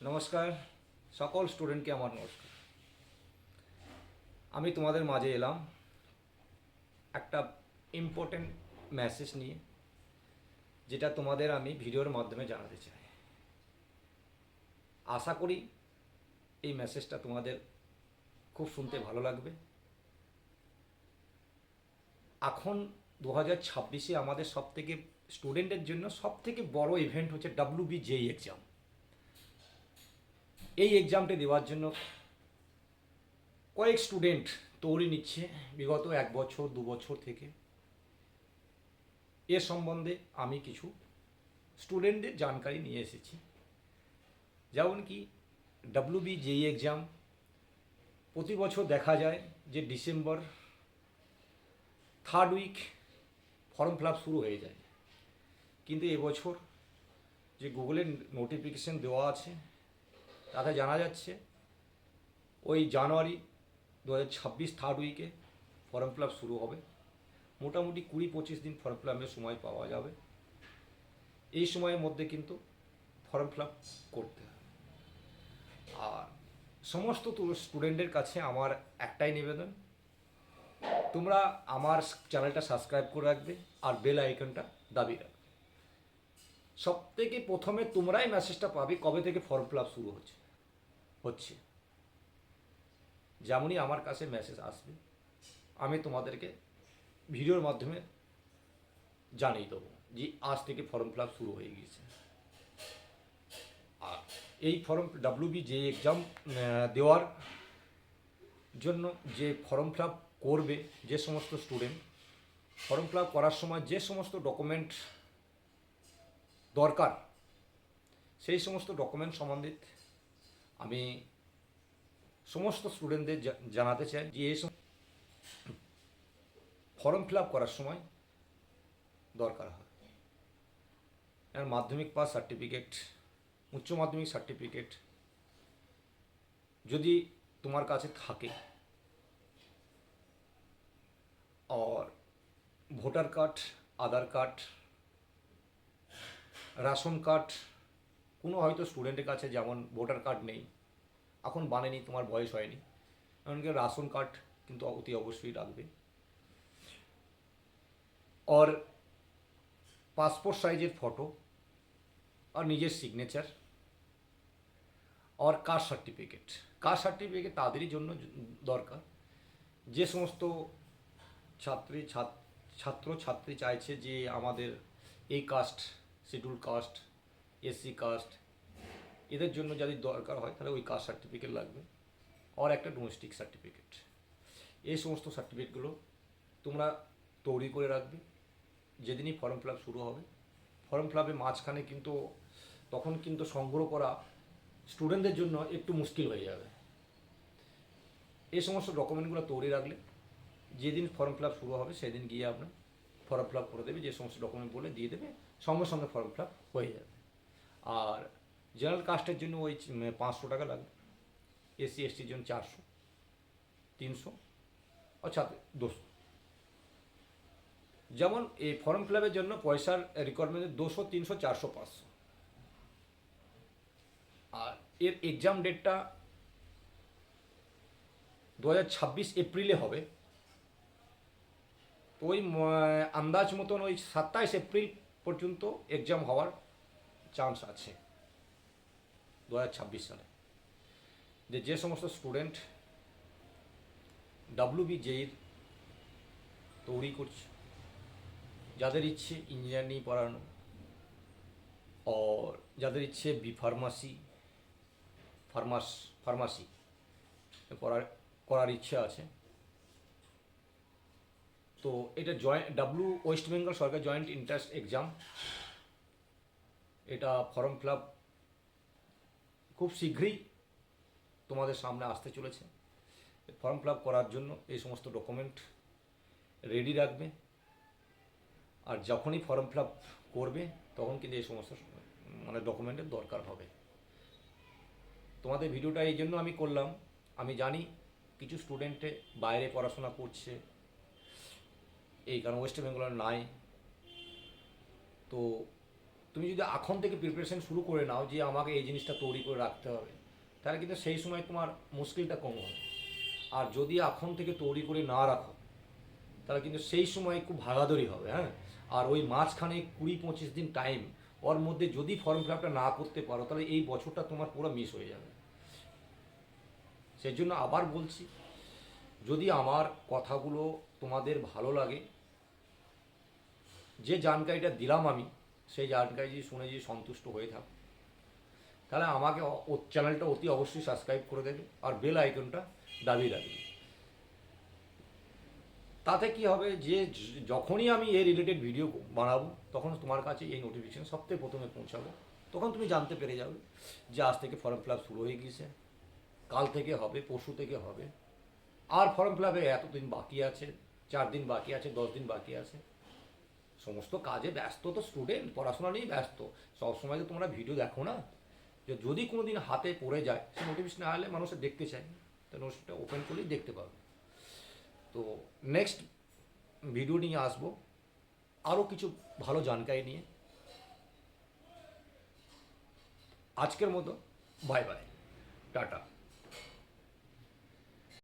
নমস্কার সকল স্টুডেন্টকে আমার নমস্কার। আমি তোমাদের মাঝে এলাম একটা ইম্পর্টেন্ট মেসেজ নিয়ে, যেটা তোমাদের আমি ভিডিওর মাধ্যমে জানাতে চাই। আশা করি এই মেসেজটা তোমাদের খুব শুনতে ভালো লাগবে। এখন 2026-এ আমাদের সবথেকে স্টুডেন্টের জন্য সবথেকে বড় ইভেন্ট হচ্ছে WBJEE এক্সাম। এই এক্সামটি দেওয়ার জন্য কয়েক স্টুডেন্ট তৈরি নিচ্ছে বিগত 1 বছর 2 বছর থেকে। এ সম্বন্ধে আমি কিছু স্টুডেন্টদের জানকারি নিয়ে এসেছি। যেমন কি WBJEE এক্সাম প্রতি বছর দেখা যায় যে December 3rd week form fill up শুরু হয়ে যায়, কিন্তু এবছর যে গুগলের নোটিফিকেশন দেওয়া আছে তাতে জানা যাচ্ছে ওই জানুয়ারি 2026 3rd উইকে ফর্ম ফিল আপ শুরু হবে। মোটামুটি 20-25 দিন ফর্ম ফিল আপের সময় পাওয়া যাবে। এই সময়ের মধ্যে কিন্তু ফর্ম ফিল আপ করতে হবে। আর সমস্ত স্টুডেন্টের কাছে আমার একটাই নিবেদন, তোমরা আমার চ্যানেলটা সাবস্ক্রাইব করে রাখবে আর বেল আইকনটা দাবি রাখবে। সব থেকে প্রথমে তোমরাই মেসেজটা পাবে কবে থেকে ফর্ম ফিল আপ শুরু হচ্ছে। যেমনই আমার কাছে মেসেজ আসবে আমি তোমাদেরকে ভিডিওর মাধ্যমে জানিয়ে দেবো যে আজ থেকে ফর্ম ফিল আপ শুরু হয়ে গিয়েছে। আর এই ফর্ম WBJEE এক্সাম দেওয়ার জন্য যে ফর্ম ফিল আপ করবে যে সমস্ত স্টুডেন্ট, ফর্ম ফিল আপ করার সময় যে সমস্ত ডকুমেন্ট দরকার সেই সমস্ত ডকুমেন্ট সম্বন্ধে আমি সমস্ত স্টুডেন্টদের জানাতে চাই যে এই ফর্ম ফিল আপ করার সময় দরকার হয় মাধ্যমিক পাস সার্টিফিকেট, উচ্চ মাধ্যমিক সার্টিফিকেট যদি তোমার কাছে থাকে, আর ভোটার কার্ড, আধার কার্ড, রেশন কার্ড। কোনো হয়তো স্টুডেন্টের কাছে যেমন ভোটার কার্ড নেই, এখন বানেনি, তোমার বয়স হয়নি, এমনকি রেশন কার্ড কিন্তু অতি অবশ্যই রাখবে। আর পাসপোর্ট সাইজের ফটো আর নিজের সিগনেচার আর কাস্ট সার্টিফিকেট। কাস্ট সার্টিফিকেট তাদেরই জন্য দরকার যে সমস্ত ছাত্রছাত্রী চাইছে যে আমাদের এই caste, schedule caste, SC caste, এদের জন্য যদি দরকার হয় তাহলে ওই কাস্ট সার্টিফিকেট লাগবে। আর একটা ডোমেস্টিক সার্টিফিকেট। এই সমস্ত সার্টিফিকেটগুলো তোমরা তৈরি করে রাখবে যেদিনই ফর্ম ফিল আপ শুরু হবে। ফর্ম ফিল আপের মাঝখানে কিন্তু তখন কিন্তু সংগ্রহ করা স্টুডেন্টদের জন্য একটু মুশকিল হয়ে যাবে। এই সমস্ত ডকুমেন্টগুলো তৈরি রাখলে যেদিন ফর্ম ফিল আপ শুরু হবে সেদিন গিয়ে আপনার ফর্ম ফিল আপ করে দেবে, যে সমস্ত ডকুমেন্ট বলে দিয়ে দেবে, সঙ্গে সঙ্গে ফর্ম ফিল আপ হয়ে যাবে। আর জেনারেল কাস্টের জন্য ওই 500 টাকা লাগবে, SC STর জন্য 400, 300 আর 200। যেমন এই ফর্ম ফিল আপের জন্য পয়সার রিকোয়ারমেন্ট 200, 300, 400, 500। আর এর এক্সাম ডেটটা 2026 এপ্রিলে হবে। তো ওই আন্দাজ মতন ওই 27 এপ্রিল পর্যন্ত এক্সাম হওয়ার চান্স আছে 2026 সালে। যে সমস্ত স্টুডেন্ট WBJEE তৈরি করছে, যাদের ইচ্ছে ইঞ্জিনিয়ার নিয়ে পড়ানো, আর যাদের ইচ্ছে ফার্মাসি করার ইচ্ছা আছে, তো এটা ওয়েস্ট বেঙ্গল সরকার জয়েন্ট এন্ট্রান্স এক্সাম। এটা ফর্ম ফিল আপ খুব শীঘ্রই তোমাদের সামনে আসতে চলেছে। ফর্ম ফিল আপ করার জন্য এই সমস্ত ডকুমেন্ট রেডি রাখবে। আর যখনই ফর্ম ফিল আপ করবে তখন কিন্তু এই সমস্ত ডকুমেন্টের দরকার হবে। তোমাদের ভিডিওটা এই জন্য আমি করলাম, আমি জানি কিছু স্টুডেন্টে বাইরে পড়াশোনা করছে, এই কারণ ওয়েস্ট বেঙ্গলের নাই। তো তুমি যদি এখন থেকে প্রিপারেশন শুরু করে নাও যে আমাকে এই জিনিসটা তৈরি করে রাখতে হবে, তাহলে কিন্তু সেই সময় তোমার মুশকিলটা কম হবে। আর যদি এখন থেকে তৈরি করে না রাখো, তাহলে কিন্তু সেই সময় খুব ভাগাদড়ি হবে। হ্যাঁ, আর ওই মাঝখানে 20-25 দিন টাইম, ওর মধ্যে যদি ফর্ম ফিল আপটা না করতে পারো, তাহলে এই বছরটা তোমার পুরো মিস হয়ে যাবে। সেই জন্য আবার বলছি, যদি আমার কথাগুলো তোমাদের ভালো লাগে, যে জানকারিটা দিলাম আমি, সেই জানকারি যদি শুনে যদি সন্তুষ্ট হয়ে থাকো, তাহলে আমাকে ও চ্যানেলটা অতি অবশ্যই সাবস্ক্রাইব করে দেবে আর বেল আইকনটা দাবিয়ে রাখবে। তাতে কি হবে যে যখনই আমি এই রিলেটেড ভিডিও বানাবো, তখন তোমার কাছে এই নোটিফিকেশন সবথেকে প্রথমে পৌঁছাবে। তখন তুমি জানতে পেরে যাবে যে আজ থেকে ফর্ম ফিল আপ শুরু হয়ে গিয়েছে, কাল থেকে হবে, পরশু থেকে হবে, আর ফর্ম ফিল আপে এতদিন বাকি আছে, 4 দিন বাকি আছে, 10 দিন বাকি আছে। সমস্ত কাজে ব্যস্ত তো স্টুডেন্ট, পড়াশোনা নিয়েই ব্যস্ত, সবসময় তো তোমরা ভিডিও দেখো না। যে যদি কোনো দিন হাতে পড়ে যায়, সে নোটিফিকেশন না হলে মানুষের দেখতে চায়, তো নোটিফিকেশনটা ওপেন করলেই দেখতে পাবে। তো নেক্সট ভিডিও নিয়ে আসবো আরও কিছু ভালো জানকারি নিয়ে। আজকের মতো বাই বাই, টাটা।